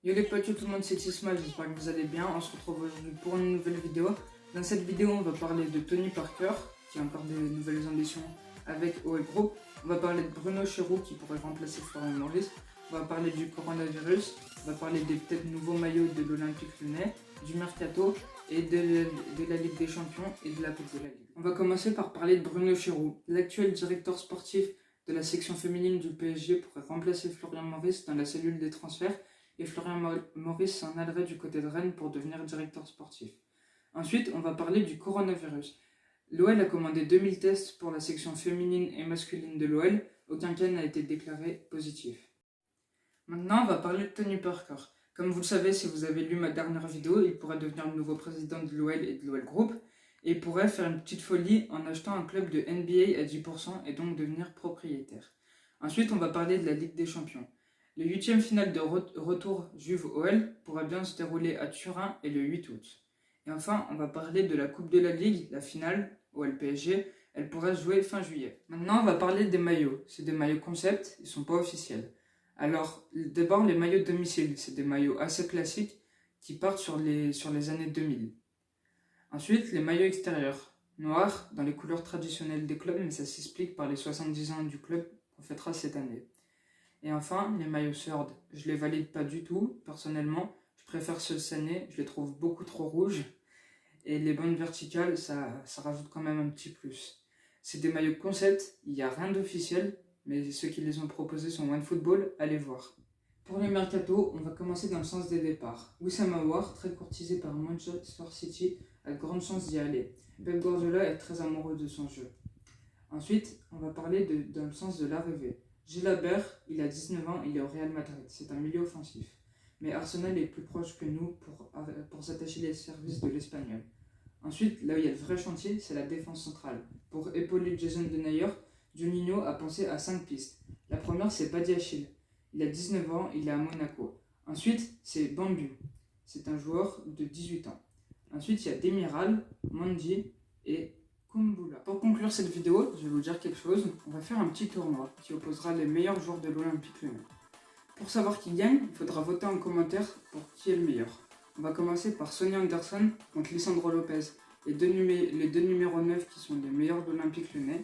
Yo les potes, tout le monde, c'est Tisma, j'espère que vous allez bien. On se retrouve aujourd'hui pour une nouvelle vidéo. Dans cette vidéo, on va parler de Tony Parker, qui a encore des nouvelles ambitions avec OL Group. On va parler de Bruno Chéroux, qui pourrait remplacer Florian Maurice. On va parler du coronavirus. On va parler des peut-être nouveaux maillots de l'Olympique Lyonnais, du Mercato et de la Ligue des Champions et de la Coupe de la Ligue. On va commencer par parler de Bruno Chéroux. L'actuel directeur sportif de la section féminine du PSG pourrait remplacer Florian Maurice dans la cellule des transferts. Et Florian Maurice s'en allerait du côté de Rennes pour devenir directeur sportif. Ensuite, on va parler du coronavirus. L'OL a commandé 2000 tests pour la section féminine et masculine de l'OL. Aucun cas n'a été déclaré positif. Maintenant, on va parler de Tony Parker. Comme vous le savez, si vous avez lu ma dernière vidéo, il pourrait devenir le nouveau président de l'OL et de l'OL Group. Et il pourrait faire une petite folie en achetant un club de NBA à 10% et donc devenir propriétaire. Ensuite, on va parler de la Ligue des Champions. Le 8e finale de retour Juve-OL pourrait bien se dérouler à Turin et le 8 août. Et enfin, on va parler de la Coupe de la Ligue, la finale, OL-PSG, elle pourrait se jouer fin juillet. Maintenant, on va parler des maillots. C'est des maillots concept, ils ne sont pas officiels. Alors, d'abord, les maillots de domicile, c'est des maillots assez classiques qui partent sur les années 2000. Ensuite, les maillots extérieurs, noirs, dans les couleurs traditionnelles des clubs, mais ça s'explique par les 70 ans du club qu'on fêtera cette année. Et enfin, les maillots Third, je les valide pas du tout, personnellement. Je préfère ceux de cette année, je les trouve beaucoup trop rouges. Et les bandes verticales, ça rajoute quand même un petit plus. C'est des maillots concept, il n'y a rien d'officiel, mais ceux qui les ont proposés sont OneFootball, allez voir. Pour le mercato, on va commencer dans le sens des départs. Wissam Aouar, très courtisé par Manchester City, a de grandes chances d'y aller. Pep Guardiola est très amoureux de son jeu. Ensuite, on va parler dans le sens de l'arrivée. Gilabert, il a 19 ans, il est au Real Madrid, c'est un milieu offensif. Mais Arsenal est plus proche que nous pour s'attacher les services de l'Espagnol. Ensuite, là où il y a le vrai chantier, c'est la défense centrale. Pour épauler Jason Denayer, Juninho a pensé à 5 pistes. La première, c'est Badiachil. Il a 19 ans, il est à Monaco. Ensuite, c'est Bambu. C'est un joueur de 18 ans. Ensuite, il y a Demiral, Mandi et Kumbula. Pour conclure cette vidéo, je vais vous dire quelque chose. On va faire un petit tournoi qui opposera les meilleurs joueurs de l'Olympique Lyonnais. Pour savoir qui gagne, il faudra voter en commentaire pour qui est le meilleur. On va commencer par Sonny Anderson contre Lisandro Lopez, les deux numéros 9 qui sont les meilleurs de l'Olympique Lyonnais.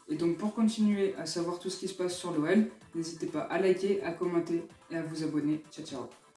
Et donc pour continuer à savoir tout ce qui se passe sur l'OL, n'hésitez pas à liker, à commenter et à vous abonner. Ciao ciao.